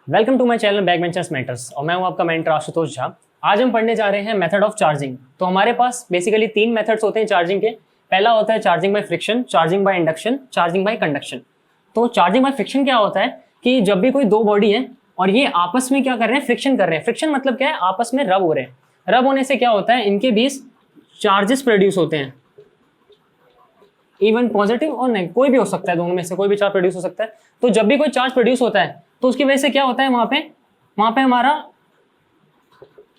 Welcome to my channel Backbenchers Matters और मैं हूं आपका मेंटर आशुतोष झा। आज हम पढ़ने जा रहे हैं मेथड ऑफ चार्जिंग। तो हमारे पास बेसिकली तीन मेथड्स होते हैं चार्जिंग के। पहला होता है charging by friction, charging by induction, charging by conduction. तो चार्जिंग बाय फ्रिक्शन क्या होता है कि जब भी कोई दो बॉडी है और ये आपस में क्या कर रहे हैं, फ्रिक्शन कर रहे हैं। फ्रिक्शन मतलब क्या है, आपस में रब हो रहे हैं। रब होने से क्या होता है, इनके बीच चार्जेस प्रोड्यूस होते हैं, इवन पॉजिटिव और नेगेटिव, कोई भी हो सकता है, दोनों में से कोई भी चार्ज प्रोड्यूस हो सकता है। तो जब भी कोई चार्ज प्रोड्यूस होता है तो उसकी वजह से क्या होता है, वहां पे हमारा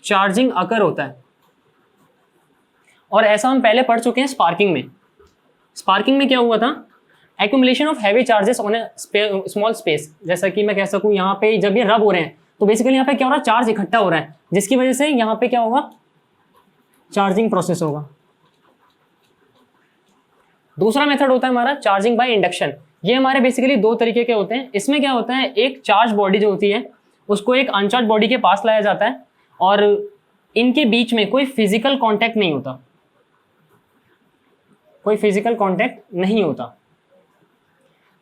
चार्जिंग अकर होता है। और ऐसा हम पहले पढ़ चुके हैं स्पार्किंग में। स्पार्किंग में क्या हुआ था, accumulation of heavy charges on A small space. जैसा कि मैं कह सकूं, यहाँ पे जब ये रब हो रहे हैं तो बेसिकली यहाँ पे क्या हो रहा है, चार्ज इकट्ठा हो रहा है, जिसकी वजह से यहाँ पे क्या होगा, चार्जिंग प्रोसेस होगा। दूसरा मेथड होता है हमारा चार्जिंग बाय इंडक्शन। ये हमारे बेसिकली दो तरीके के होते हैं। इसमें क्या होता है, एक चार्ज बॉडी जो होती है उसको एक अनचार्ज बॉडी के पास लाया जाता है और इनके बीच में कोई फिजिकल कांटेक्ट नहीं होता, कोई फिजिकल कांटेक्ट नहीं होता।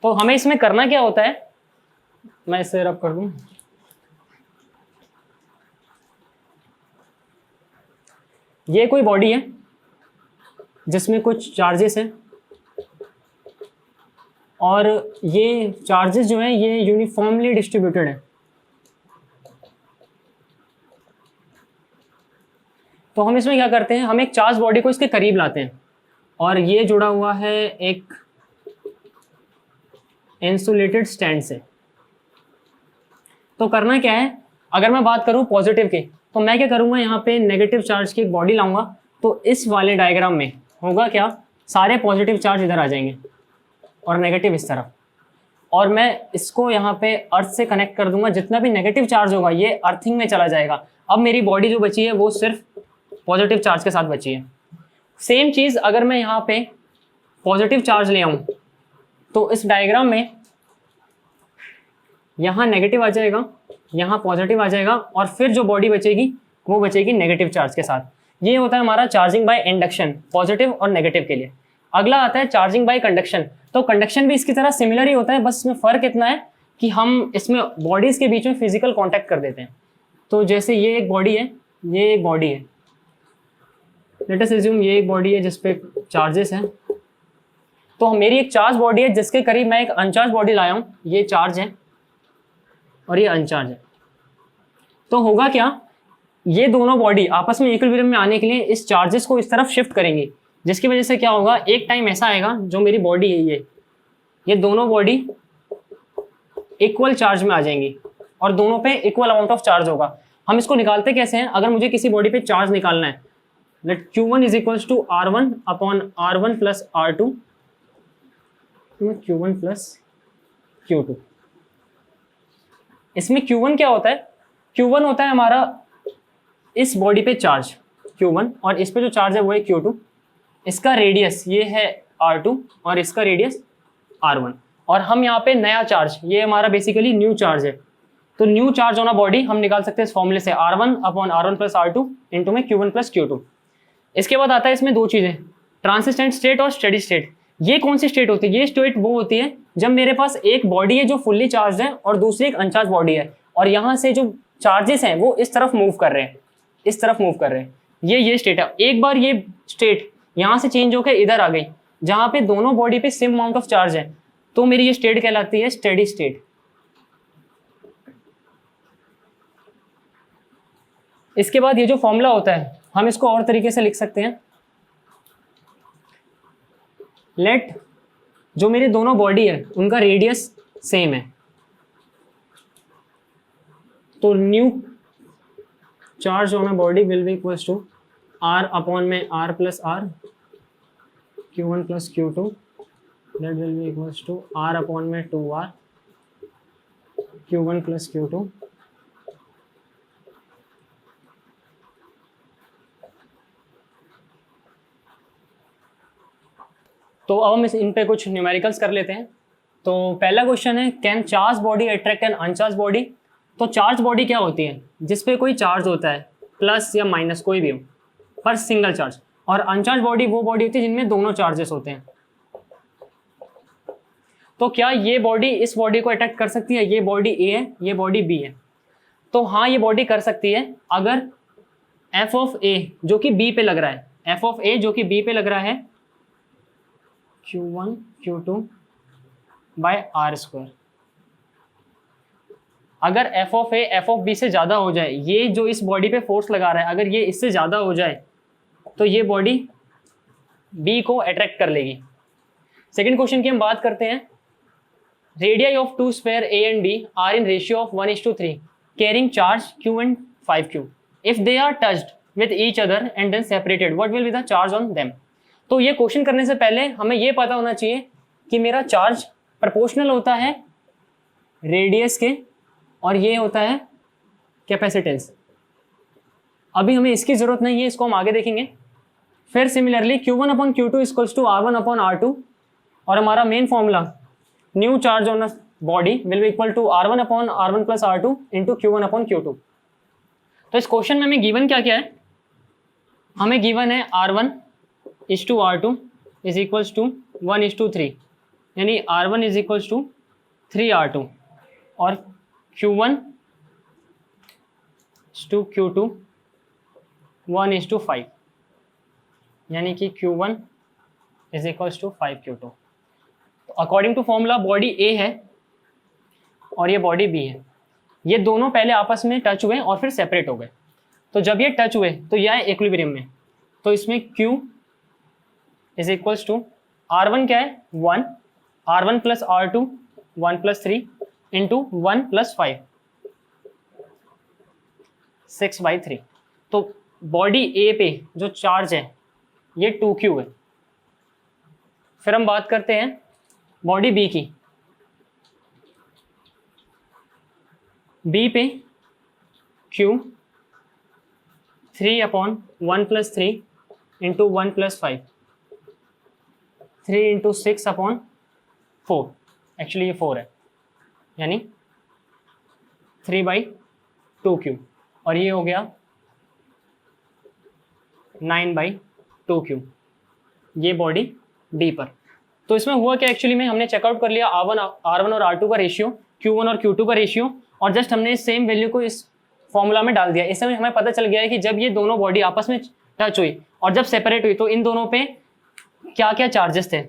तो हमें इसमें करना क्या होता है, मैं इसे रब कर दूं। ये कोई बॉडी है जिसमें कुछ चार्जेस हैं और ये चार्जेस जो हैं ये यूनिफॉर्मली डिस्ट्रीब्यूटेड है। तो हम इसमें क्या करते हैं, हम एक चार्ज बॉडी को इसके करीब लाते हैं और ये जुड़ा हुआ है एक इंसुलेटेड स्टैंड से। तो करना क्या है, अगर मैं बात करूं पॉजिटिव की, तो मैं क्या करूंगा, यहाँ पे नेगेटिव चार्ज की एक बॉडी लाऊंगा। तो इस वाले डायग्राम में होगा क्या, सारे पॉजिटिव चार्ज इधर आ जाएंगे और नेगेटिव इस तरफ, और मैं इसको यहाँ पे अर्थ से कनेक्ट कर दूंगा। जितना भी नेगेटिव चार्ज होगा ये अर्थिंग में चला जाएगा। अब मेरी बॉडी जो बची है वो सिर्फ पॉजिटिव चार्ज के साथ बची है। सेम चीज अगर मैं यहाँ पे पॉजिटिव चार्ज ले आऊं तो इस डायग्राम में यहाँ नेगेटिव आ जाएगा, यहाँ पॉजिटिव आ जाएगा, और फिर जो बॉडी बचेगी वो बचेगी नेगेटिव चार्ज के साथ। ये होता है हमारा चार्जिंग बाय इंडक्शन, पॉजिटिव और नेगेटिव के लिए। अगला आता है चार्जिंग बाय कंडक्शन। तो कंडक्शन भी इसकी तरह सिमिलर ही होता है, बस इसमें फर्क इतना है कि हम इसमें बॉडीज के बीच में फिजिकल कांटेक्ट कर देते हैं। तो जैसे ये एक बॉडी है, ये एक बॉडी है, लेट अस अज्यूम ये एक बॉडी है जिसपे चार्जेस हैं। तो मेरी एक चार्ज बॉडी है जिसके करीब मैं एक अनचार्ज बॉडी लाया हूं, ये चार्ज है और ये अनचार्ज है। तो होगा क्या, ये दोनों बॉडी आपस में इक्विलिब्रियम में आने के लिए इस चार्जेस को इस तरफ शिफ्ट करेंगी, जिसकी वजह से क्या होगा, एक टाइम ऐसा आएगा जो मेरी बॉडी है ये दोनों बॉडी इक्वल चार्ज में आ जाएंगी और दोनों पे इक्वल अमाउंट ऑफ चार्ज होगा। हम इसको निकालते कैसे हैं, अगर मुझे किसी बॉडी पे चार्ज निकालना है, let Q1 is equals to R1 upon R1 plus R2, Q1 plus Q2। इसमें Q1 क्या होता है, Q1 होता है हमारा इस बॉडी पे चार्ज Q1 और इस पे जो चार्ज है वो है Q2। इसका रेडियस ये है R2 और इसका रेडियस R1, और हम यहाँ पे नया चार्ज, ये हमारा बेसिकली न्यू चार्ज है। तो न्यू चार्ज होना बॉडी हम निकाल सकते हैं इस फॉर्मूले से, R1 upon R1 plus R2 into में Q1 प्लस Q2। इसके बाद आता है इसमें दो चीजें, ट्रांसिस्टेंट स्टेट और स्टेडी स्टेट। ये कौन सी स्टेट होती है, ये स्टेट वो होती है जब मेरे पास एक बॉडी है जो फुल्ली चार्ज है और दूसरी एक अनचार्ज बॉडी है, और यहाँ से जो चार्जेस हैं वो इस तरफ मूव कर रहे हैं, इस तरफ मूव कर रहे हैं। ये स्टेट है। एक बार ये स्टेट यहाँ से चेंज होकर इधर आ गई जहां पे दोनों बॉडी पे सेम अमाउंट ऑफ चार्ज है, तो मेरी ये स्टेट कहलाती है स्टेडी स्टेट। इसके बाद ये जो फॉर्मूला होता है हम इसको और तरीके से लिख सकते हैं, लेट जो मेरी दोनों बॉडी है उनका रेडियस सेम है, तो new charge on a body will be equals to R upon में R plus R, Q1 plus Q2, that will be equals to R upon में 2R, Q1 प्लस Q2। तो अब हम इन पे कुछ न्यूमेरिकल्स कर लेते हैं। तो पहला क्वेश्चन है, can charge body attract an uncharge body. तो चार्ज बॉडी क्या होती है, जिसपे कोई चार्ज होता है, प्लस या माइनस कोई भी हो, पर सिंगल चार्ज। और अनचार्ज बॉडी वो बॉडी होती है जिनमें दोनों चार्जेस होते हैं। तो क्या ये बॉडी इस बॉडी को अट्रैक्ट कर सकती है? ये बॉडी ए है, ये बॉडी बी है, तो हाँ ये बॉडी कर सकती है अगर एफ ऑफ ए जो कि बी पे लग रहा है, एफ ऑफ ए जो कि बी पे लग रहा है Q1 Q2 by R square. अगर F of A F of B से ज़्यादा हो जाए, ये जो इस बॉडी पे फोर्स लगा रहा है अगर ये इससे ज़्यादा हो जाए तो ये बॉडी बी को अट्रैक्ट कर लेगी। सेकेंड क्वेश्चन की हम बात करते हैं। Radii of two sphere A and B are in ratio of 1:3 carrying charge Q and 5Q। If they are touched with each other and then separated what will be the charge on them. तो ये question करने से पहले हमें ये पता होना चाहिए कि मेरा चार्ज प्रोपोर्शनल होता है रेडियस के और ये होता है कैपेसिटेंस। अभी हमें इसकी जरूरत नहीं है, इसको हम आगे देखेंगे। फिर similarly Q1/Q2 equals to R1/R2 और हमारा main formula new charge on body will be equal to R1/R1 plus R2 into Q1/Q2। तो इस क्वेश्चन में हमें गिवन क्या क्या है? हमें गिवन है R1:R2 इज इक्वल्स टू 1:3 यानी R1 is equals to 3R2 और Q1 टू Q2 1:5 यानी कि Q1 is equals to 5Q2। तो according to formula body A है और ये बॉडी B है, ये दोनों पहले आपस में टच हुए और फिर सेपरेट हो गए। तो जब ये टच हुए तो यह है इक्विलिब्रियम में, तो इसमें Q is equals to R1 क्या है 1, R1 plus R2 1 plus 3 into 1 plus 5 6/3। तो बॉडी ए पे जो चार्ज है ये 2Q है। फिर हम बात करते हैं बॉडी बी की। बी पे Q 3/1 plus 3 into 1 plus 5 3 into 6/4 actually ये 4 है यानी 3/2Q और ये हो गया 9/2Q ये बॉडी डी पर। तो इसमें हुआ क्या एक्चुअली में हमने चेकआउट कर लिया R1 और R2 का रेशियो, Q1 और Q2 का रेशियो और जस्ट हमने सेम वैल्यू को इस फॉर्मूला में डाल दिया। इससे हमें पता चल गया है कि जब ये दोनों बॉडी आपस में टच हुई और जब सेपरेट हुई तो इन दोनों पे क्या क्या चार्जेस थे।